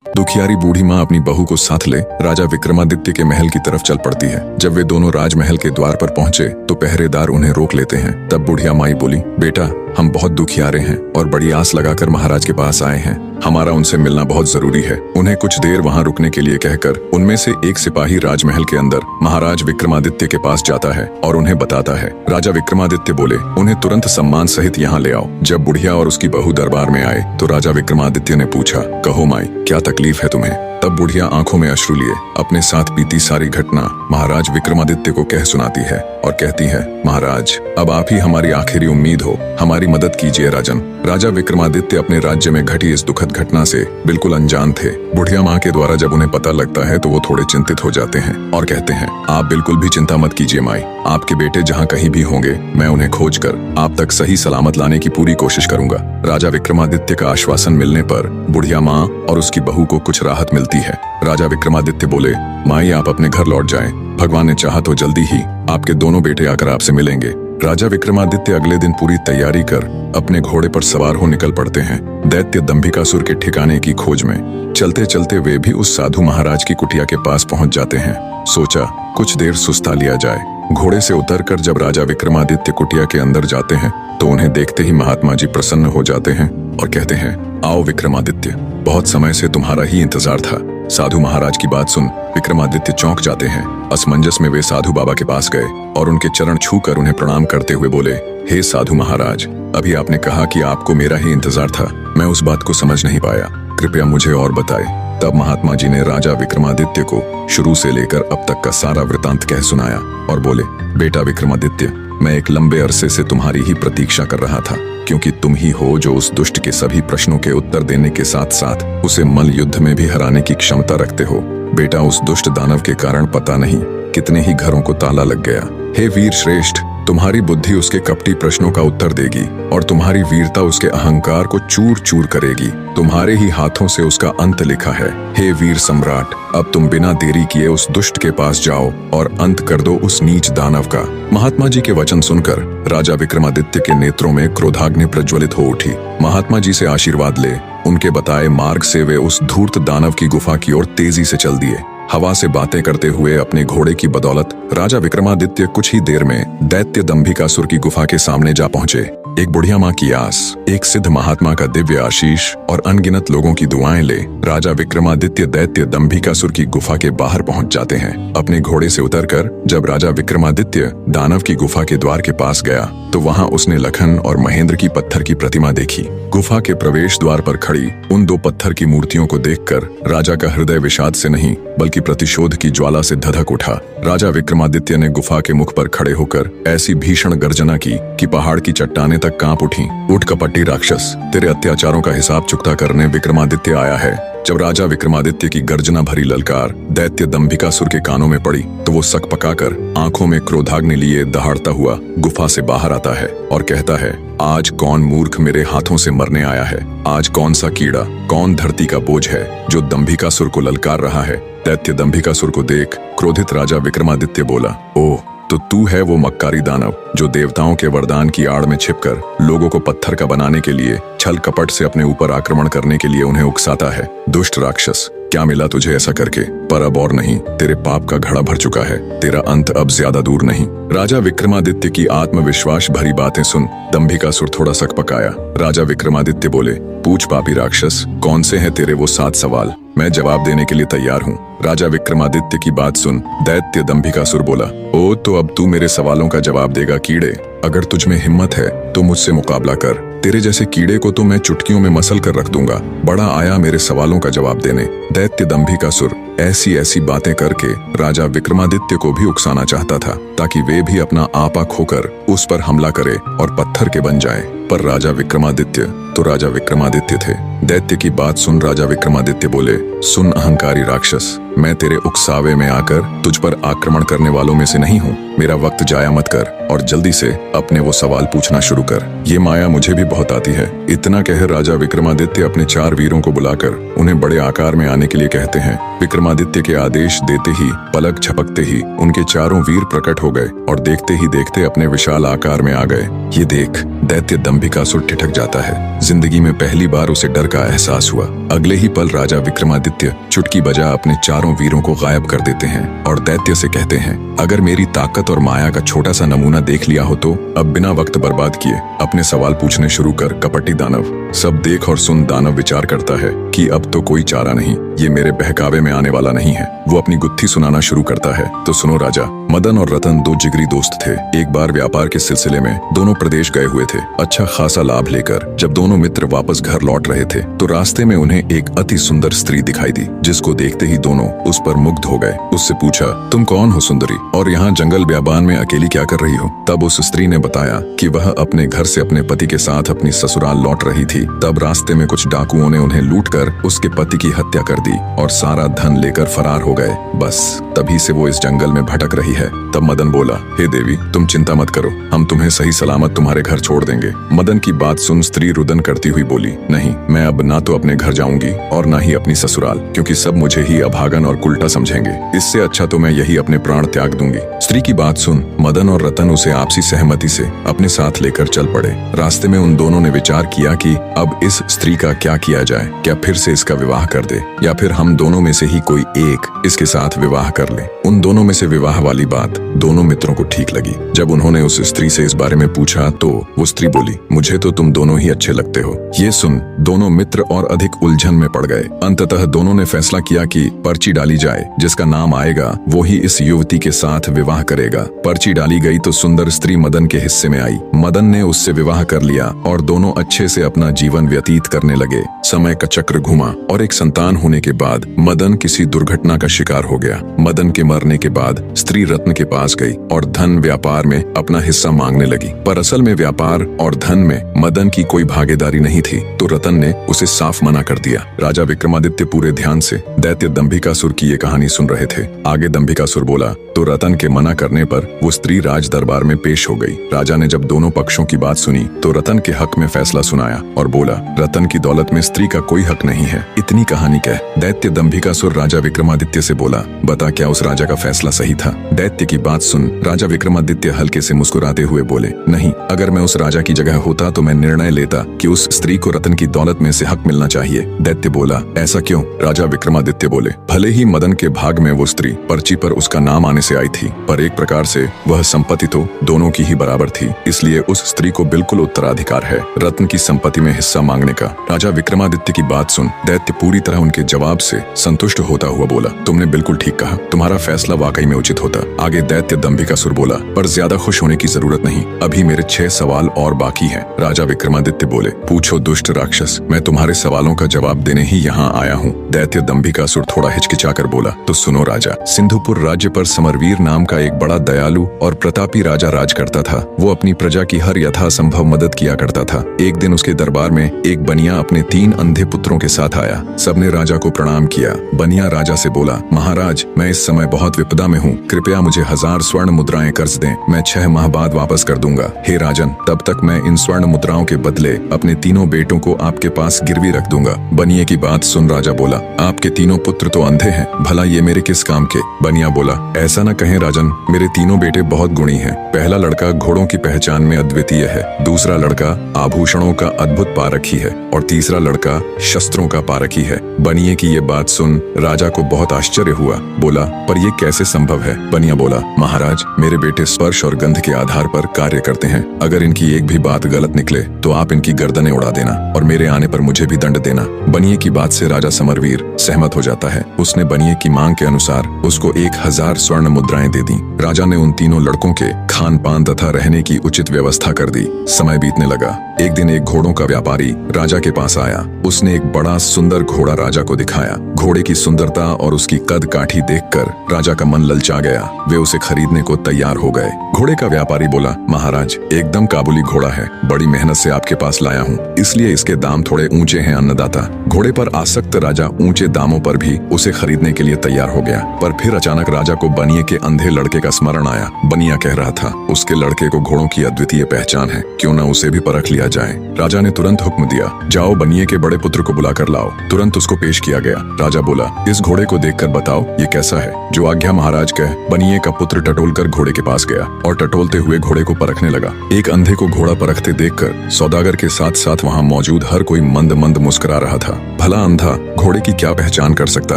दुखियारी बूढ़ी माँ अपनी बहू को साथ ले राजा विक्रमादित्य के महल की तरफ चल पड़ती है। जब वे दोनों राजमहल के द्वार पर पहुंचे तो पहरेदार उन्हें रोक लेते हैं। तब बुढ़िया माई बोली, बेटा हम बहुत दुखियारे हैं और बड़ी आस लगाकर महाराज के पास आए हैं। हमारा उनसे मिलना बहुत जरूरी है। उन्हें कुछ देर वहाँ रुकने के लिए कहकर उनमें से एक सिपाही राजमहल के अंदर महाराज विक्रमादित्य के पास जाता है और उन्हें बताता है। राजा विक्रमादित्य बोले, उन्हें तुरंत सम्मान सहित यहाँ ले आओ। जब बुढ़िया और उसकी बहू दरबार में आए तो राजा विक्रमादित्य ने पूछा, कहो माई क्या तकलीफ है तुम्हें? तब बुढ़िया आंखों में अश्रु लिए अपने साथ बीती सारी घटना महाराज विक्रमादित्य को कह सुनाती है और कहती है, महाराज अब आप ही हमारी आखिरी उम्मीद हो, हमारी मदद कीजिए राजन। राजा विक्रमादित्य अपने राज्य में घटी इस दुखद घटना से बिल्कुल अनजान थे। बुढ़िया माँ के द्वारा जब उन्हें पता लगता है तो वो थोड़े चिंतित हो जाते हैं और कहते हैं, आप बिल्कुल भी चिंता मत कीजिए माई, आपके बेटे जहाँ कहीं भी होंगे मैं उन्हें खोज कर आप तक सही सलामत लाने की पूरी कोशिश करूंगा। राजा विक्रमादित्य का आश्वासन मिलने पर बुढ़िया माँ और उसकी बहू को कुछ राहत मिलती है। राजा विक्रमादित्य बोले, माई आप अपने घर लौट जाएं, भगवान ने चाहा तो जल्दी ही आपके दोनों बेटे आकर आपसे मिलेंगे। राजा विक्रमादित्य अगले दिन पूरी तैयारी कर अपने घोड़े पर सवार हो निकल पड़ते हैं दैत्य दंभिकासुर के ठिकाने की खोज में। चलते चलते वे भी उस साधु महाराज की कुटिया के पास पहुंच जाते हैं। सोचा कुछ देर सुस्ता लिया जाए। घोड़े से उतरकर जब राजा विक्रमादित्य कुटिया के अंदर जाते हैं तो उन्हें देखते ही महात्मा जी प्रसन्न हो जाते हैं और कहते हैं, आओ विक्रमादित्य, बहुत समय से तुम्हारा ही इंतजार था। साधु महाराज की बात सुन विक्रमादित्य चौंक जाते हैं। असमंजस में वे साधु बाबा के पास गए और उनके चरण छूकर उन्हें प्रणाम करते हुए बोले, हे साधु महाराज, अभी आपने कहा कि आपको मेरा ही इंतजार था, मैं उस बात को समझ नहीं पाया, कृपया मुझे और बताएं। तब महात्मा जी ने राजा विक्रमादित्य को शुरू से लेकर अब तक का सारा वृतांत कह सुनाया और बोले, बेटा विक्रमादित्य, मैं एक लंबे अरसे से तुम्हारी ही प्रतीक्षा कर रहा था, क्योंकि तुम ही हो जो उस दुष्ट के सभी प्रश्नों के उत्तर देने के साथ साथ उसे मल युद्ध में भी हराने की क्षमता रखते हो। बेटा उस दुष्ट दानव के कारण पता नहीं कितने ही घरों को ताला लग गया। हे वीर श्रेष्ठ, तुम्हारी बुद्धि उसके कपटी प्रश्नों का उत्तर देगी और तुम्हारी वीरता उसके अहंकार को चूर चूर करेगी। तुम्हारे ही हाथों से उसका अंत लिखा है। हे वीर सम्राट, अब तुम बिना देरी किए उस दुष्ट के पास जाओ और अंत कर दो उस नीच दानव का। महात्मा जी के वचन सुनकर राजा विक्रमादित्य के नेत्रों में क्रोधाग्नि प्रज्वलित हो उठी। महात्मा जी से आशीर्वाद ले उनके बताए मार्ग से वे उस धूर्त दानव की गुफा की ओर तेजी से चल दिए। हवा से बातें करते हुए अपने घोड़े की बदौलत राजा विक्रमादित्य कुछ ही देर में दैत्य दंभिकासुर की गुफा के सामने जा पहुंचे। एक बुढ़िया माँ की आस, एक सिद्ध महात्मा का दिव्य आशीष और अनगिनत लोगों की दुआएं ले राजा विक्रमादित्य दैत्य दंभिकासुर की गुफा के बाहर पहुंच जाते हैं। अपने घोड़े से उतरकर जब राजा विक्रमादित्य दानव की गुफा के द्वार के पास गया तो वहां उसने लखन और महेंद्र की पत्थर की प्रतिमा देखी। गुफा के प्रवेश द्वार पर खड़ी उन दो पत्थर की मूर्तियों को देखकर राजा का हृदय विषाद से नहीं बल्कि प्रतिशोध की ज्वाला से धधक उठा। राजा विक्रमादित्य ने गुफा के मुख पर खड़े होकर ऐसी भीषण गर्जना की कि पहाड़ की चट्टानें तक कांप उठी। उठ कपटी राक्षस, तेरे अत्याचारों का हिसाब चुकता करने विक्रमादित्य आया है। जब राजा विक्रमादित्य की गर्जना भरी ललकार दैत्य दंभिकासुर के कानों में पड़ी तो वो सक पकाकर आंखों में क्रोधाग्नि लिए दहाड़ता हुआ गुफा से बाहर आता है और कहता है, आज कौन मूर्ख मेरे हाथों से मरने आया है? आज कौन सा कीड़ा, कौन धरती का बोझ है जो दंभिकासुर को ललकार रहा है? दैत्य दंभिकासुर को देख क्रोधित राजा विक्रमादित्य बोला, ओह तो तू है वो मक्कारी दानव जो देवताओं के वरदान की आड़ में छिपकर लोगों को पत्थर का बनाने के लिए छल कपट से अपने ऊपर आक्रमण करने के लिए उन्हें उकसाता है। दुष्ट राक्षस, क्या मिला तुझे ऐसा करके? पर अब और नहीं, तेरे पाप का घड़ा भर चुका है, तेरा अंत अब ज्यादा दूर नहीं। राजा विक्रमादित्य की आत्मविश्वास भरी बातें सुन दंभिकासुर थोड़ा सक पकाया। राजा विक्रमादित्य बोले, पूछ पापी राक्षस, कौन से हैं तेरे वो 7 सवाल? मैं जवाब देने के लिए तैयार हूँ। राजा विक्रमादित्य की बात सुन दैत्य दंभिकासुर बोला, ओ तो अब तू मेरे सवालों का जवाब देगा कीड़े। अगर तुझ में हिम्मत है तो मुझसे मुकाबला कर, तेरे जैसे कीड़े को तो मैं चुटकियों में मसल कर रख दूंगा। बड़ा आया मेरे सवालों का जवाब देने। दैत्य दंभिकासुर ऐसी ऐसी बातें करके राजा विक्रमादित्य को भी उकसाना चाहता था ताकि वे भी अपना आपा खोकर उस पर हमला करे और पत्थर के बन जाए। पर राजा विक्रमादित्य तो राजा विक्रमादित्य थे। दैत्य की बात सुन राजा विक्रमादित्य बोले, सुन अहंकारी राक्षस, मैं तेरे उकसावे में आकर तुझ पर आक्रमण करने वालों में से नहीं हूँ। मेरा वक्त जाया मत कर और जल्दी से अपने वो सवाल पूछना शुरू कर। ये माया मुझे भी बहुत आती है। इतना कह राजा विक्रमादित्य अपने 4 वीरों को बुलाकर उन्हें बड़े आकार में आने के लिए कहते हैं। विक्रमादित्य के आदेश देते ही पलक झपकते ही उनके चारों वीर प्रकट हो गए और देखते ही देखते अपने विशाल आकार में आ गए। ये देख, दैत्य दंभिकासुर ठिठक जाता है। जिंदगी में पहली बार उसे डर का एहसास हुआ। अगले ही पल राजा विक्रमादित्य चुटकी बजा अपने चारों वीरों को गायब कर देते हैं और दैत्य से कहते हैं, अगर मेरी ताकत और माया का छोटा सा नमूना देख लिया हो तो अब बिना वक्त बर्बाद किए अपने सवाल पूछने शुरू कर कपटी दानव। सब देख और सुन दानव विचार करता है कि अब तो कोई चारा नहीं, ये मेरे बहकावे में आने वाला नहीं है। वो अपनी गुत्थी सुनाना शुरू करता है। तो सुनो राजा, मदन और रतन दो जिगरी दोस्त थे। एक बार व्यापार के सिलसिले में दोनों प्रदेश गए हुए थे। अच्छा खासा लाभ लेकर जब दोनों मित्र वापस घर लौट रहे थे तो रास्ते में उन्हें एक अति सुंदर स्त्री दिखाई दी, जिसको देखते ही दोनों उस पर मुग्ध हो गए। उससे पूछा, तुम कौन हो सुंदरी, और यहाँ जंगल ब्याबान में अकेली क्या कर रही हो? तब उस स्त्री ने बताया कि वह अपने घर से अपने पति के साथ अपनी ससुराल लौट रही थी। तब रास्ते में कुछ डाकुओं ने उन्हें लूटकर उसके पति की हत्या कर दी और सारा धन लेकर फरार हो गए। बस तभी से वो इस जंगल में भटक रही है। तब मदन बोला, हे देवी, तुम चिंता मत करो, हम तुम्हें सही सलामत तुम्हारे घर छोड़ देंगे। मदन की बात सुन स्त्री रुदन करती हुई बोली, नहीं, मैं अब ना तो अपने घर जाऊंगी और ना ही अपनी ससुराल, क्योंकि सब मुझे ही अभागन और उल्टा समझेंगे। इससे अच्छा तो मैं यही अपने प्राण त्याग दूंगी। स्त्री की बात सुन मदन और रतन उसे आपसी सहमति से अपने साथ लेकर चल पड़े। रास्ते में उन दोनों ने विचार किया कि अब इस स्त्री का क्या किया जाए, क्या फिर से इसका विवाह कर दे या फिर हम दोनों में से ही कोई एक इसके साथ विवाह कर ले। उन दोनों में से विवाह वाली बात दोनों मित्रों को ठीक लगी। जब उन्होंने उस स्त्री से इस बारे में पूछा तो वो स्त्री बोली, मुझे तो तुम दोनों ही अच्छे लगते हो। ये सुन दोनों मित्र और अधिक उलझन में पड़ गए। अंततः दोनों ने फैसला किया कि पर्ची डाली जाए, जिसका नाम आएगा वो ही इस युवती के साथ विवाह करेगा। पर्ची डाली गई तो सुंदर स्त्री मदन के हिस्से में आई। मदन ने उससे विवाह कर लिया और दोनों अच्छे से अपना जीवन व्यतीत करने लगे। समय का चक्र घुमा और एक संतान होने के बाद मदन किसी दुर्घटना का शिकार हो गया। मदन के मरने के बाद स्त्री रत्न के पास गई और धन व्यापार में अपना हिस्सा मांगने लगी, पर असल में व्यापार और धन में मदन की कोई भागीदारी नहीं थी, तो रतन ने उसे साफ मना कर दिया। राजा विक्रमादित्य पूरे ध्यान से दैत्य दंभिकासुर की ये कहानी सुन रहे थे। आगे दंभिकासुर बोला तो रतन के मना करने पर वो स्त्री राज दरबार में पेश हो गई। राजा ने जब दोनों पक्षों की बात सुनी तो रतन के हक में फैसला सुनाया और बोला, रतन की दौलत में स्त्री का कोई हक नहीं है। इतनी कहानी कह दैत्य दंभिकासुर राजा विक्रमादित्य से बोला, बता क्या उस राजा का फैसला सही था? दैत्य की बात सुन राजा विक्रमादित्य हल्के से मुस्कुराते हुए बोले, नहीं, अगर मैं उस राजा की जगह होता तो मैं निर्णय लेता कि उस स्त्री को रतन की दौलत में से हक मिलना चाहिए। दैत्य बोला, ऐसा क्यों? राजा विक्रमादित्य बोले, भले ही मदन के भाग में वो स्त्री पर्ची पर उसका नाम आने से आई थी, पर एक प्रकार से वह संपत्ति तो दोनों की ही बराबर थी, इसलिए उस स्त्री को बिल्कुल उत्तराधिकार है रत्न की संपत्ति में हिस्सा मांगने का। राजा विक्रमादित्य की बात सुन दैत्य पूरी तरह उनके जवाब से संतुष्ट होता हुआ बोला, तुमने बिल्कुल ठीक कहा, तुम्हारा फैसला वाकई में उचित होता। आगे दैत्य दंभिकासुर बोला, पर ज्यादा खुश होने की जरूरत नहीं, अभी मेरे 6 सवाल और बाकी हैं। राजा विक्रमादित्य बोले, पूछो दुष्ट राक्षस, मैं तुम्हारे सवालों का जवाब देने ही यहाँ आया हूँ। दैत्य दंभिकासुर थोड़ा हिचकिचाकर बोला, तो सुनो राजा, सिंधुपुर राज्य पर समरवीर नाम का एक बड़ा दयालु और प्रतापी राजा राज करता था। वो अपनी प्रजा की हर यथासंभव मदद किया करता था। एक दिन उसके दरबार में एक बनिया अपने 3 अंधे पुत्रों के साथ आया। सबने राजा को प्रणाम किया। बनिया राजा से बोला, महाराज, मैं इस समय बहुत विपदा में हूँ, कृपया मुझे 1000 स्वर्ण मुद्राएं कर्ज दें, मैं 6 माह बाद वापस कर दूंगा। हे राजन, तब तक मैं इन स्वर्ण मुद्राओं के बदले अपने 3 बेटों को आपके पास गिरवी रख दूंगा। बनिए की बात सुन राजा बोला, आपके 3 पुत्र तो अंधे हैं, भला ये मेरे किस काम के? बनिया बोला, ऐसा न कहें राजन, मेरे 3 बेटे बहुत गुणी हैं। पहला लड़का घोड़ों की पहचान में अद्वितीय है, दूसरा लड़का आभूषणों का अद्भुत पारखी है और तीसरा लड़का शस्त्रों का पारखी है। बनिए की ये बात सुन राजा को बहुत आश्चर्य हुआ। बोला, पर ये कैसे संभव है? बनिया बोला, महाराज, मेरे बेटे स्पर्श और गंध के आधार पर कार्य करते हैं। अगर इनकी एक भी बात गलत निकले तो आप इनकी गर्दनें उड़ा देना और मेरे आने पर मुझे भी दंड देना। बनिए की बात से राजा समरवीर सहमत हो जाता है। उसने बनिए की मांग के अनुसार उसको 1000 स्वर्ण मुद्राएं दे दी। राजा ने उन 3 लड़कों के खान पान तथा रहने की उचित व्यवस्था कर दी। समय बीतने लगा। एक दिन एक घोड़ों का व्यापारी राजा के पास आया। उसने एक बड़ा सुंदर घोड़ा राजा को दिखाया। घोड़े की सुंदरता और उसकी कद काठी देखकर राजा का मन ललचा गया। वे उसे खरीदने को तैयार हो गए। घोड़े का व्यापारी बोला, महाराज, एकदम काबुली घोड़ा है, बड़ी मेहनत से आपके पास लाया हूँ, इसलिए इसके दाम थोड़े ऊंचे हैं अन्नदाता। घोड़े पर आसक्त राजा ऊंचे दामों पर भी उसे खरीदने के लिए तैयार हो गया। पर फिर अचानक राजा को बनिए के अंधे लड़के का स्मरण आया। बनिया कह रहा था, उसके लड़के को घोड़ों की अद्वितीय पहचान है, क्यों न उसे भी परख लिया जाए। राजा ने तुरंत हुक्म दिया, जाओ बनिए के बड़े पुत्र को बुलाकर लाओ। तुरंत उसको पेश किया गया। राजा बोला, इस घोड़े को देखकर बताओ ये कैसा है? जो आज्ञा महाराज कह। बनिए का पुत्र टटोलकर घोड़े के पास गया और टटोलते हुए घोड़े को परखने लगा। एक अंधे को घोड़ा परखते देखकर सौदागर के साथ साथ वहां मौजूद हर कोई मंद मंद मुस्कुरा रहा था। भला अंधा घोड़े की क्या पहचान कर सकता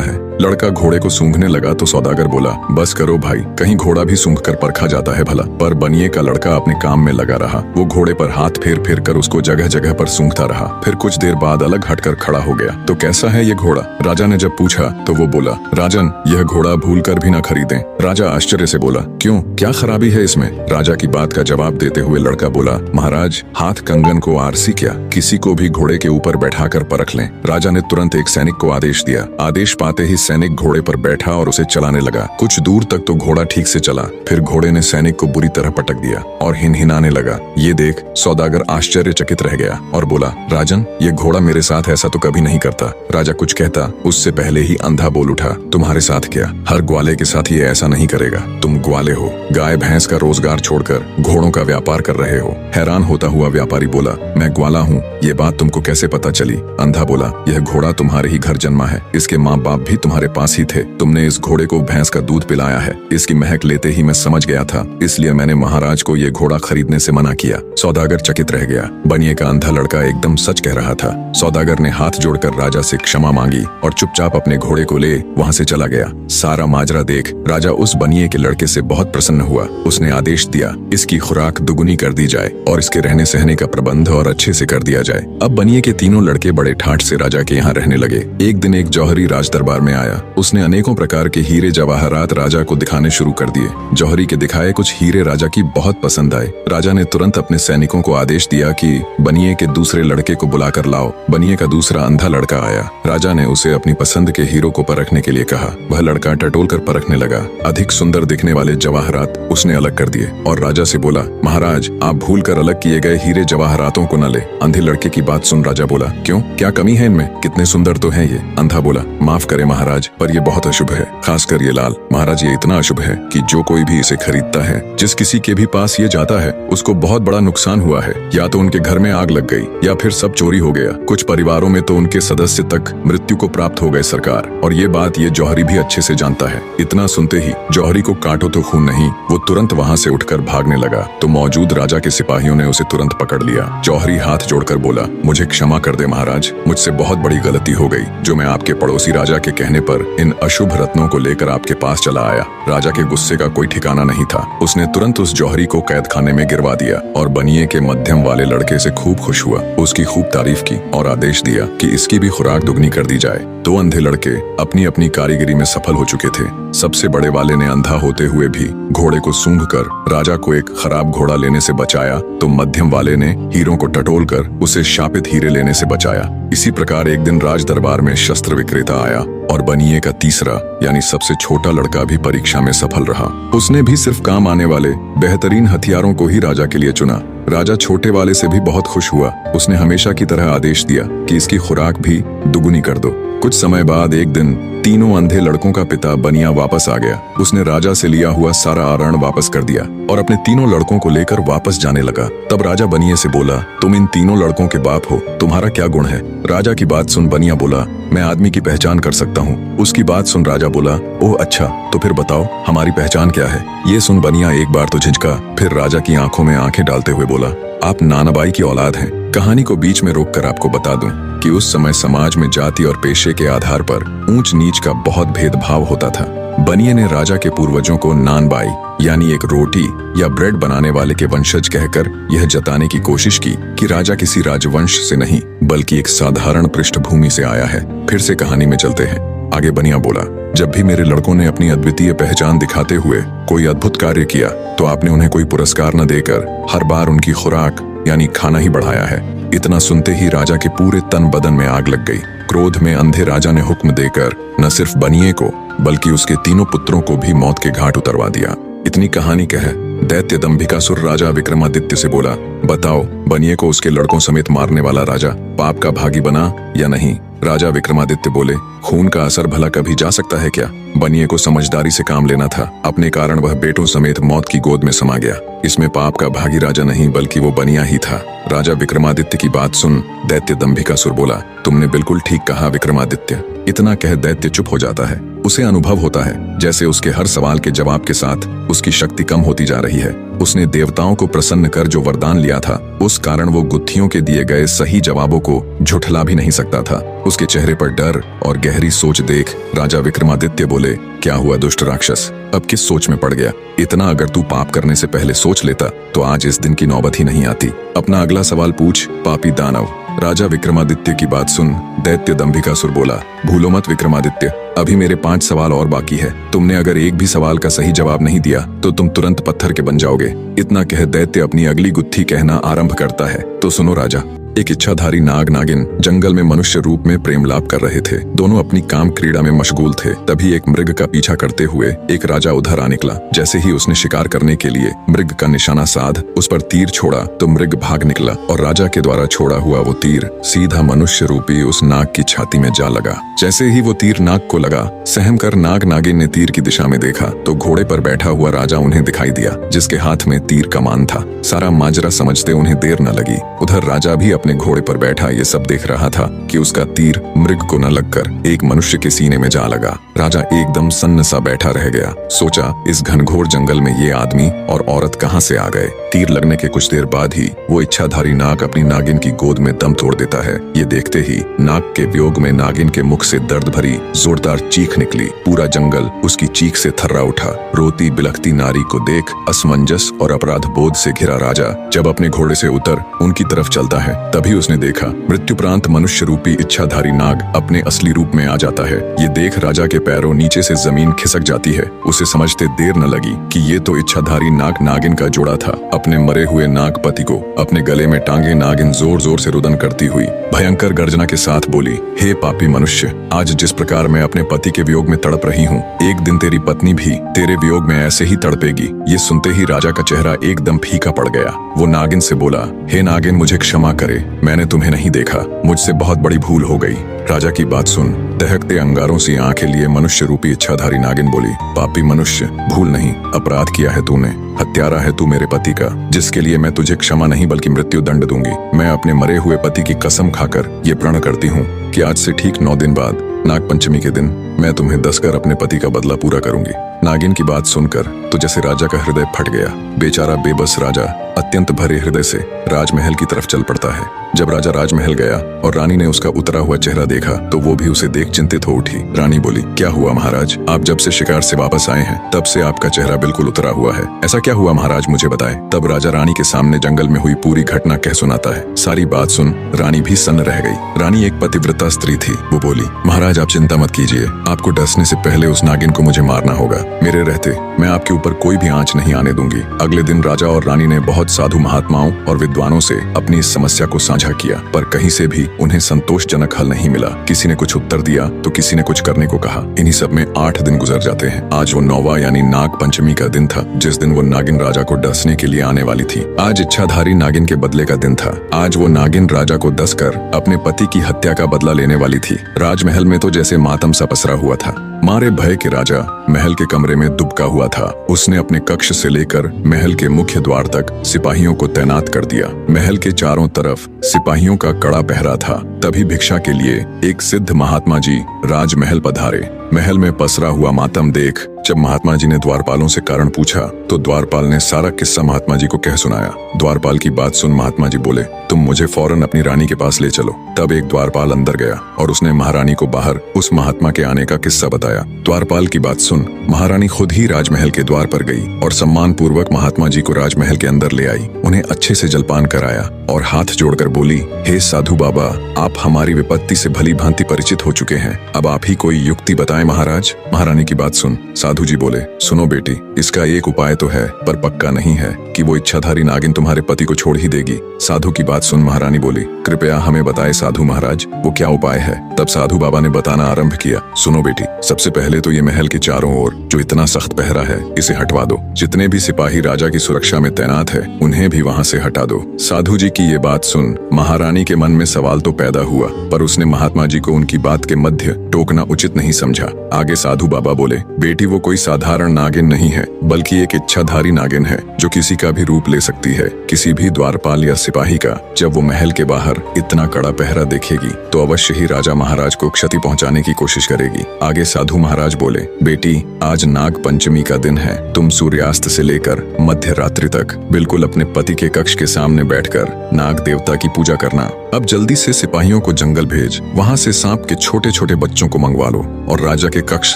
है। लड़का घोड़े को सूंघने लगा तो सौदागर बोला, बस करो भाई, कहीं घोड़ा भी सूंघ कर परखा जाता है भला। पर बनिए का लड़का अपने काम में लगा रहा। वो घोड़े पर हाथ फेर फेर कर उसको जगह जगह पर सूंघता रहा। फिर कुछ देर बाद अलग हटकर खड़ा हो गया। तो कैसा है ये घोड़ा? राजा ने जब पूछा तो वो बोला, राजन, यह घोड़ा भूल कर भी न खरीदें। राजा आश्चर्य से बोला, क्यों, क्या खराबी है इसमें? राजा की बात का जवाब देते हुए लड़का बोला, महाराज, हाथ कंगन को आरसी क्या, किसी को भी घोड़े के ऊपर बैठाकर परख लें। राजा ने तुरंत एक सैनिक को आदेश दिया। आदेश पाते ही सैनिक घोड़े पर बैठा और उसे चलाने लगा। कुछ दूर तक तो घोड़ा ठीक से चला, फिर घोड़े ने सैनिक को बुरी तरह पटक दिया और हिनहिनाने लगा। ये देख सौदागर आश्चर्यचकित रह गया और बोला, राजन, ये घोड़ा मेरे साथ ऐसा तो कभी नहीं करता। राजा कुछ कहता उससे पहले ही अंधा बोल उठा, तुम्हारे साथ क्या? हर ग्वाले के साथ ये ऐसा नहीं करेगा। तुम ग्वाले हो, गाय भैंस का रोजगार छोड़कर घोड़ों का व्यापार कर रहे हो। हैरान होता हुआ व्यापारी बोला, मैं ग्वाला हूँ, ये बात तुमको कैसे पता चली? अंधा बोला, यह घोड़ा तुम्हारे ही घर जन्मा है, इसके माँ बाप भी तुम्हारे पास ही थे। तुमने इस घोड़े को भैंस का दूध पिलाया है। इसकी महक लेते ही मैं समझ गया था, इसलिए मैंने महाराज को ये घोड़ा खरीदने से मना किया। सौदागर चकित रह गया। बनिए का अंधा लड़का एकदम सच कह रहा था। सौदागर ने हाथ जोड़कर राजा से क्षमा मांगी और चुपचाप अपने घोड़े को ले वहां से चला गया। सारा माजरा देख राजा उस बनिए के लड़के से बहुत प्रसन्न हुआ। उसने आदेश दिया, इसकी खुराक दुगुनी कर दी जाए और इसके रहने सहने का प्रबंध और अच्छे से कर दिया जाए। अब बनिए के तीनों लड़के बड़े ठाठ से राजा के यहाँ रहने लगे। एक दिन एक जौहरी राज दरबार में आया। उसने अनेकों प्रकार के हीरे जवाहरात राजा को दिखाने शुरू कर दिए। जौहरी के दिखाए कुछ हीरे राजा की बहुत पसंद आए। राजा ने तुरंत अपने सैनिकों को आदेश दिया कि बनिए के दूसरे लड़के को बुलाकर लाओ। बनिए का दूसरा अंधा लड़का आया। राजा ने उसे अपनी पसंद के हीरो को परखने के लिए कहा। वह लड़का टटोल कर परखने लगा। अधिक सुंदर दिखने वाले जवाहरात उसने अलग कर दिए और राजा से बोला, महाराज, आप भूल कर अलग किए गए हीरे जवाहरातों को न ले। अंधे लड़के की बात सुन राजा बोला, क्यों, क्या कमी है इनमें? कितने सुंदर तो हैं ये। अंधा बोला, माफ करे महाराज, पर ये बहुत अशुभ है, खासकर ये लाल। महाराज, ये इतना अशुभ है कि जो कोई भी इसे खरीदता है, जिस किसी के भी पास ये जाता है, उसको बहुत बड़ा नुकसान हुआ है। या तो उनके घर में आग लग गई या फिर सब चोरी हो गया। कुछ परिवारों में तो उनके सदस्य तक मृत्यु को प्राप्त हो गए सरकार। और ये बात ये जौहरी भी अच्छे से जानता है। इतना सुनते ही जौहरी को काटो तो खून नहीं, वो तुरंत वहाँ से उठकर भागने लगा। तो मौजूद राजा के सिपाहियों ने उसे तुरंत पकड़ लिया। जौहरी हाथ जोड़कर बोला, मुझे क्षमा कर दे महाराज, मुझसे बहुत बड़ी गलती हो गई जो मैं आपके पड़ोसी राजा के कहने पर इन अशुभ रत्नों को लेकर आपके पास चला आया। राजा के गुस्से का कोई ठिकाना नहीं था। उसने तुरंत उस जौहरी को कैद खाने में गिरवा दिया और बनिए के मध्यम वाले लड़के से खूब खुश हुआ। उसकी खूब तारीफ की और आदेश दिया कि इसकी भी खुराक दुगनी कर दी जाए। दो अंधे लड़के अपनी अपनी कारीगरी में सफल हो चुके थे। सबसे बड़े वाले ने अंधा होते हुए भी घोड़े को सूंघकर राजा को एक खराब घोड़ा लेने से बचाया, तो मध्यम वाले ने हीरों को टटोलकर उसे शापित हीरे लेने से बचाया। इसी प्रकार एक दिन राज दरबार में शस्त्र विक्रेता आया और बनिए का तीसरा यानी सबसे छोटा लड़का भी परीक्षा में सफल रहा। उसने भी सिर्फ काम आने वाले बेहतरीन हथियारों को ही राजा के लिए चुना। राजा छोटे वाले से भी बहुत खुश हुआ। उसने हमेशा की तरह आदेश दिया कि इसकी खुराक भी दुगुनी कर दो। कुछ समय बाद एक दिन तीनों अंधे लड़कों का पिता बनिया वापस आ गया। उसने राजा से लिया हुआ सारा आरण वापस कर दिया और अपने तीनों लड़कों को लेकर वापस जाने लगा। तब राजा बनिए से बोला, तुम इन तीनों लड़कों के बाप हो, तुम्हारा क्या गुण है? राजा की बात सुन बनिया बोला, मैं आदमी की पहचान कर सकता हूँ। उसकी बात सुन राजा बोला, ओह अच्छा, तो फिर बताओ हमारी पहचान क्या है? ये सुन बनिया एक बार तो झिझका, फिर राजा की आंखों में आंखें डालते हुए बोला, आप नानाबाई की औलाद हैं। कहानी को बीच में रोककर आपको बता दूं कि उस समय समाज में जाति और पेशे के आधार पर ऊंच नीच का बहुत भेदभाव होता था। बनिए ने राजा के पूर्वजों को नानबाई यानी एक रोटी या ब्रेड बनाने वाले के वंशज कहकर यह जताने की कोशिश की कि राजा किसी राजवंश से नहीं बल्कि एक साधारण पृष्ठभूमि से आया है। फिर से कहानी में चलते हैं। आगे बनिया बोला, जब भी मेरे लड़कों ने अपनी अद्वितीय पहचान दिखाते हुए कोई अद्भुत कार्य किया तो आपने उन्हें कोई पुरस्कार न देकर हर बार उनकी खुराक यानी खाना ही बढ़ाया है। इतना सुनते ही राजा के पूरे तन बदन में आग लग गई। क्रोध में अंधे राजा ने हुक्म देकर न सिर्फ बनिए को बल्कि उसके तीनों पुत्रों को भी मौत के घाट उतरवा दिया। इतनी कहानी कह दैत्य दंभिकासुर राजा विक्रमादित्य से बोला, बताओ बनिए को उसके लड़कों समेत मारने वाला राजा पाप का भागी बना या नहीं? राजा विक्रमादित्य बोले, खून का असर भला कभी जा सकता है क्या? बनिए को समझदारी से काम लेना था, अपने कारण वह बेटों समेत मौत की गोद में समा गया। इसमें पाप का भागी राजा नहीं बल्कि वो बनिया ही था। राजा विक्रमादित्य की बात सुन दैत्य दंभिकासुर बोला, तुमने बिल्कुल ठीक कहा विक्रमादित्य। इतना कह दैत्य चुप हो जाता है। उसे अनुभव होता है जैसे उसके हर सवाल के जवाब के साथ उसकी शक्ति कम होती जा रही है। उसने देवताओं को प्रसन्न कर जो वरदान लिया था, उस कारण वो गुत्थियों के दिए गए सही जवाबों को झुठला भी नहीं सकता था। उसके चेहरे पर डर और गहरी सोच देख राजा विक्रमादित्य बोले, क्या हुआ दुष्ट राक्षस, अब किस सोच में पड़ गया? इतना अगर तू पाप करने से पहले सोच लेता तो आज इस दिन की नौबत ही नहीं आती। अपना अगला सवाल पूछ, पापी दानव। राजा विक्रमादित्य की बात सुन दैत्य दंभिकासुर बोला, भूलो मत विक्रमादित्य, अभी मेरे 5 सवाल और बाकी है। तुमने अगर एक भी सवाल का सही जवाब नहीं दिया तो तुम तुरंत पत्थर के बन जाओगे। इतना कह दैत्य अपनी अगली गुत्थी कहना आरंभ करता है। तो सुनो राजा, एक इच्छाधारी नाग नागिन जंगल में मनुष्य रूप में प्रेम लाभ कर रहे थे। दोनों अपनी काम क्रीड़ा में मशगूल थे। तभी एक मृग का पीछा करते हुए एक राजा उधर आ निकला। जैसे ही उसने शिकार करने के लिए मृग का निशाना साध उस पर तीर छोड़ा तो मृग भाग निकला और राजा के द्वारा छोड़ा हुआ वो तीर सीधा मनुष्य रूपी उस नाग की छाती में जा लगा। जैसे ही वो तीर नाग को लगा, सहम कर नाग नागिन ने तीर की दिशा में देखा तो घोड़े पर बैठा हुआ राजा उन्हें दिखाई दिया, जिसके हाथ में तीर कमान था। सारा माजरा समझते उन्हें देर न लगी। उधर राजा भी अपने घोड़े पर बैठा ये सब देख रहा था कि उसका तीर मृग को न लगकर एक मनुष्य के सीने में जा लगा। राजा एकदम सन्न सा बैठा रह गया। सोचा, इस घनघोर जंगल में ये आदमी और औरत कहां से आ गए? तीर लगने के कुछ देर बाद ही वो इच्छाधारी नाग अपनी नागिन की गोद में दम तोड़ देता है। ये देखते ही नाग के वियोग में नागिन के मुख से दर्द भरी जोरदार चीख निकली। पूरा जंगल उसकी चीख से थर्रा उठा। रोती बिलखती नारी को देख असमंजस और अपराध बोध से घिरा राजा जब अपने घोड़े से उतर उनकी तरफ चलता है, तभी उसने देखा मृत्युप्रांत मनुष्य रूपी इच्छाधारी नाग अपने असली रूप में आ जाता है। ये देख राजा के पैरों नीचे से जमीन खिसक जाती है। उसे समझते देर न लगी कि ये तो इच्छाधारी नाग नागिन का जोड़ा था। अपने मरे हुए नागपति को अपने गले में टांगे नागिन जोर जोर से रुदन करती हुई भयंकर गर्जना के साथ बोली, हे पापी मनुष्य, आज जिस प्रकार मैं अपने पति के वियोग में तड़प रही हूँ, एक दिन तेरी पत्नी भी तेरे वियोग में ऐसे ही तड़पेगी। ये सुनते ही राजा का चेहरा एकदम फीका पड़ गया। वो नागिन से बोला, हे नागिन, मुझे क्षमा करे, मैंने तुम्हें नहीं देखा, मुझसे बहुत बड़ी भूल हो गई। राजा की बात सुन दहकते अंगारों सी आंखें लिए मनुष्य रूपी इच्छाधारी नागिन बोली, पापी मनुष्य, भूल नहीं, अपराध किया है तूने। हत्यारा है तू मेरे पति का, जिसके लिए मैं तुझे क्षमा नहीं बल्कि मृत्यु दंड दूंगी। मैं अपने मरे हुए पति की कसम खाकर ये प्रण करती हूँ कि आज से ठीक 9 दिन बाद नागपंचमी के दिन मैं तुम्हें 10 कर अपने पति का बदला पूरा करूंगी। नागिन की बात सुनकर तो जैसे राजा का हृदय फट गया। बेचारा बेबस राजा अत्यंत भरे हृदय से राजमहल की तरफ चल पड़ता है। जब राजा राजमहल गया और रानी ने उसका उतरा हुआ चेहरा देखा तो वो भी उसे देख चिंतित हो उठी। रानी बोली, क्या हुआ महाराज, आप जब से शिकार से वापस आए हैं तब से आपका चेहरा बिल्कुल उतरा हुआ है। ऐसा क्या हुआ महाराज, मुझे बताएं। तब राजा रानी के सामने जंगल में हुई पूरी घटना कह सुनाता है। सारी बात सुन रानी भी सन्न रह गई। रानी एक पतिव्रता स्त्री थी। वो बोली, महाराज आप चिंता मत कीजिए, आपको डसने से पहले उस नागिन को मुझे मारना होगा। मेरे रहते मैं आपके ऊपर कोई भी आंच नहीं आने दूंगी। अगले दिन राजा और रानी ने बहुत साधु महात्माओं और विद्वानों से अपनी इस समस्या को साझा किया, पर कहीं से भी उन्हें संतोषजनक हल नहीं मिला। किसी ने कुछ उत्तर दिया तो किसी ने कुछ करने को कहा। इन्हीं सब में 8 दिन गुजर जाते हैं। आज वो 9वां यानी नाग पंचमी का दिन था, जिस दिन वो नागिन राजा को डसने के लिए आने वाली थी। आज इच्छाधारी नागिन के बदले का दिन था। आज वो नागिन राजा को डस कर अपने पति की हत्या का बदला लेने वाली थी। राजमहल में तो जैसे मातम सा पसरा हुआ था। मारे भय के राजा महल के कमरे में दुबका हुआ था। उसने अपने कक्ष से लेकर महल के मुख्य द्वार तक सिपाहियों को तैनात कर दिया। महल के चारों तरफ सिपाहियों का कड़ा पहरा था। तभी भिक्षा के लिए एक सिद्ध महात्मा जी राजमहल पधारे। महल में पसरा हुआ मातम देख जब महात्मा जी ने द्वारपालों से कारण पूछा तो द्वारपाल ने सारा किस्सा महात्मा जी को कह सुनाया। द्वारपाल की बात सुन महात्मा जी बोले, तुम मुझे फौरन अपनी रानी के पास ले चलो। तब एक द्वारपाल अंदर गया और उसने महारानी को बाहर उस महात्मा के आने का किस्सा बताया। द्वारपाल की बात सुन महारानी खुद ही राजमहल के द्वार पर गई और सम्मान पूर्वक महात्मा जी को राजमहल के अंदर ले आई। उन्हें अच्छे से जलपान कराया और हाथ जोड़कर बोली, हे साधु बाबा, आप हमारी विपत्ति से भली भांति परिचित हो चुके हैं, अब आप ही कोई युक्ति बताएं महाराज। महारानी की बात सुन साधु जी बोले, सुनो बेटी, इसका एक उपाय तो है पर पक्का नहीं है कि वो इच्छाधारी नागिन तुम्हारे पति को छोड़ ही देगी। साधु की बात सुन महारानी बोली, कृपया हमें बताए साधु महाराज, वो क्या उपाय है। तब साधु बाबा ने बताना आरंभ किया, सुनो बेटी, सबसे पहले तो ये महल के चारों ओर जो इतना सख्त पहरा है इसे हटवा दो। जितने भी सिपाही राजा की सुरक्षा में तैनात है उन्हें भी वहाँ से हटा दो। साधु जी की ये बात सुन महारानी के मन में सवाल तो पैदा हुआ, पर उसने महात्मा जी को उनकी बात के मध्य टोकना उचित नहीं समझा। आगे साधु बाबा बोले, बेटी वो वो कोई साधारण नागिन नहीं है, बल्कि एक इच्छाधारी नागिन है जो किसी का भी रूप ले सकती है, किसी भी द्वारपाल या सिपाही का। जब वो महल के बाहर इतना कड़ा पहरा देखेगी तो अवश्य ही राजा महाराज को क्षति पहुंचाने की कोशिश करेगी। आगे साधु महाराज बोले, बेटी, आज नाग पंचमी का दिन है। तुम सूर्यास्त से लेकर मध्य रात्रि तक बिल्कुल अपने पति के कक्ष के सामने बैठकर नाग देवता की पूजा करना। अब जल्दी से सिपाहियों को जंगल भेज, वहां से सांप के छोटे छोटे बच्चों को मंगवा लो और राजा के कक्ष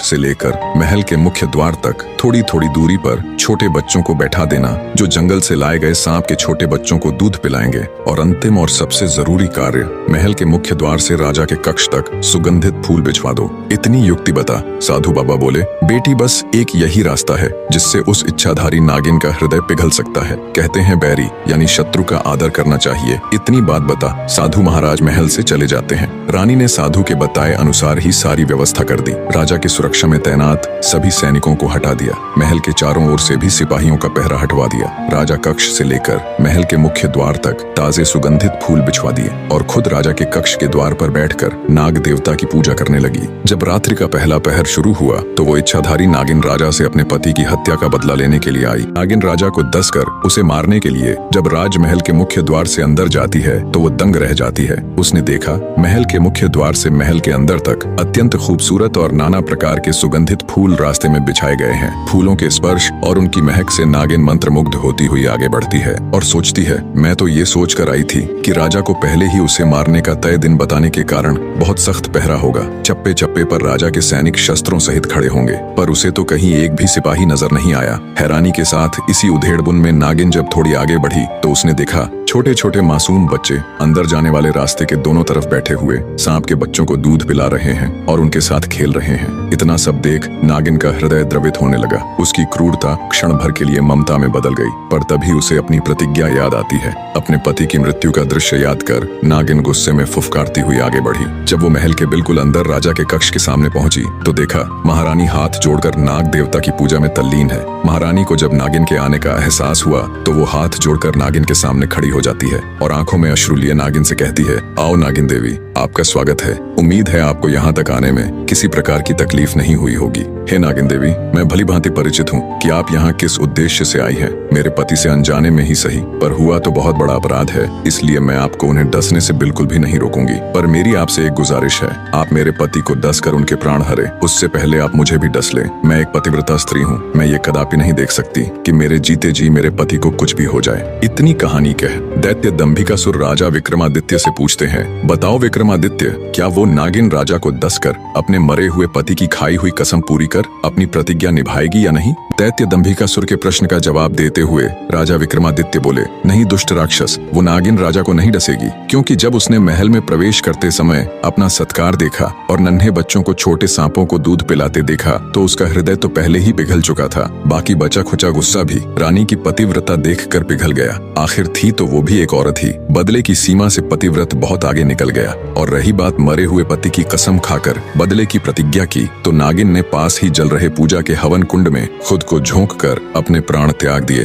से लेकर महल के मुख्य द्वार तक थोड़ी थोड़ी दूरी पर छोटे बच्चों को बैठा देना, जो जंगल से लाए गए सांप के छोटे बच्चों को दूध पिलाएंगे। और अंतिम और सबसे जरूरी कार्य, महल के मुख्य द्वार से राजा के कक्ष तक सुगंधित फूल बिछवा दो। इतनी युक्ति बता। साधु बाबा बोले, बेटी, बस एक यही रास्ता है जिससे उस इच्छाधारी नागिन का हृदय पिघल सकता है। कहते हैं बैरी यानी शत्रु का आदर करना चाहिए। इतनी बात बता। साधु महाराज महल से चले जाते हैं। रानी ने साधु के बताए अनुसार ही सारी व्यवस्था कर दी। राजा की सुरक्षा में तैनात सभी सैनिकों को हटा दिया। महल के चारों ओर से भी सिपाहियों का पहरा हटवा दिया। राजा कक्ष से लेकर महल के मुख्य द्वार तक ताजे सुगंधित फूल बिछवा दिए और खुद राजा के कक्ष के द्वार पर बैठकर नाग देवता की पूजा करने लगी। जब रात्रि का पहला पहर शुरू हुआ तो वो इच्छाधारी नागिन राजा से अपने पति की हत्या का बदला लेने के लिए आई। नागिन राजा को दस कर उसे मारने के लिए जब राजमहल के मुख्य द्वार से अंदर जाती है तो वो दंग रह जाती है। उसने देखा महल के मुख्य द्वार से महल के अंदर तक अत्यंत खूबसूरत और नाना प्रकार के सुगंधित फूल रास्ते में बिछाए गए हैं। फूलों के स्पर्श और उनकी महक से नागिन मंत्रमुग्ध होती हुई आगे बढ़ती है और सोचती है, मैं तो ये सोच कर आई थी कि राजा को पहले ही उसे मारने का तय दिन बताने के कारण बहुत सख्त पहरा होगा। चप्पे चप्पे पर राजा के सैनिक शस्त्रों सहित खड़े होंगे, पर उसे तो कहीं एक भी सिपाही नजर नहीं आया। हैरानी के साथ इसी उधेड़बुन में नागिन जब थोड़ी आगे बढ़ी तो उसने देखा छोटे छोटे मासूम बच्चे अंदर जाने वाले रास्ते के दोनों तरफ बैठे हुए सांप के बच्चों को दूध पिला रहे हैं और उनके साथ खेल रहे हैं। इतना सब देख नागिन का हृदय द्रवित होने लगा। उसकी क्रूरता क्षण भर के लिए ममता में बदल गई, पर तभी उसे अपनी प्रतिज्ञा याद आती है। अपने पति की मृत्यु का दृश्य याद कर नागिन गुस्से में फुफकारती हुई आगे बढ़ी। जब वो महल के बिल्कुल अंदर राजा के कक्ष के सामने पहुंची तो देखा महारानी हाथ जोड़कर नाग देवता की पूजा में तल्लीन है। महारानी को जब नागिन के आने का एहसास हुआ तो वो हाथ जोड़कर नागिन के सामने खड़ी हो जाती है और आंखों में अश्रु लिए नागिन से कहती है, आओ नागिन देवी, आपका स्वागत है। उम्मीद है आपको यहाँ तक आने में किसी प्रकार की तकलीफ नहीं हुई होगी। हे नागिन देवी, मैं भली भांति परिचित हूँ कि आप यहाँ किस उद्देश्य से आई हैं। मेरे पति से अनजाने में ही सही, पर हुआ तो बहुत बड़ा अपराध है, इसलिए मैं आपको उन्हें डसने से बिल्कुल भी नहीं रोकूंगी। पर मेरी आपसे एक गुजारिश है, आप मेरे पति को डस कर उनके प्राण हरे, उससे पहले आप मुझे भी डस लें। मैं एक पतिव्रता स्त्री हूँ, मैं ये कदापि नहीं देख सकती कि मेरे जीते जी मेरे पति को कुछ भी हो जाए। इतनी कहानी कह दैत्य दंभिकासुर राजा विक्रमादित्य से पूछते हैं, बताओ विक्रमादित्य, क्या वो नागिन राजा को डस कर अपने मरे हुए पति की खाई हुई कसम पूरी कर अपनी प्रतिज्ञा निभाएगी या नहीं? दैत्य दंभिकासुर के प्रश्न का जवाब देते हुए राजा विक्रमादित्य बोले, नहीं दुष्ट राक्षस, वो नागिन राजा को नहीं डसेगी, क्योंकि जब उसने महल में प्रवेश करते समय अपना सत्कार देखा और नन्हे बच्चों को छोटे सांपों को दूध पिलाते देखा तो उसका हृदय तो पहले ही पिघल चुका था। बाकी बचा खुचा गुस्सा भी रानी की पतिव्रता देखकर पिघल गया। आखिर थी तो वो भी एक औरत ही, बदले की सीमा से पतिव्रत बहुत आगे निकल गया। और रही बात मरे हुए पति की कसम खाकर बदले की प्रतिज्ञा की, तो नागिन ने पास ही जल रहे पूजा के हवन कुंड में खुद को झोंक कर अपने प्राण त्याग दिए।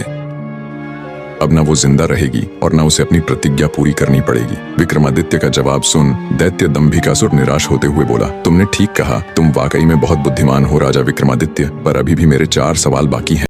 अब न वो जिंदा रहेगी और न उसे अपनी प्रतिज्ञा पूरी करनी पड़ेगी। विक्रमादित्य का जवाब सुन दैत्य दंभिकासुर निराश होते हुए बोला, तुमने ठीक कहा, तुम वाकई में बहुत बुद्धिमान हो राजा विक्रमादित्य, पर अभी भी मेरे 4 सवाल बाकी हैं।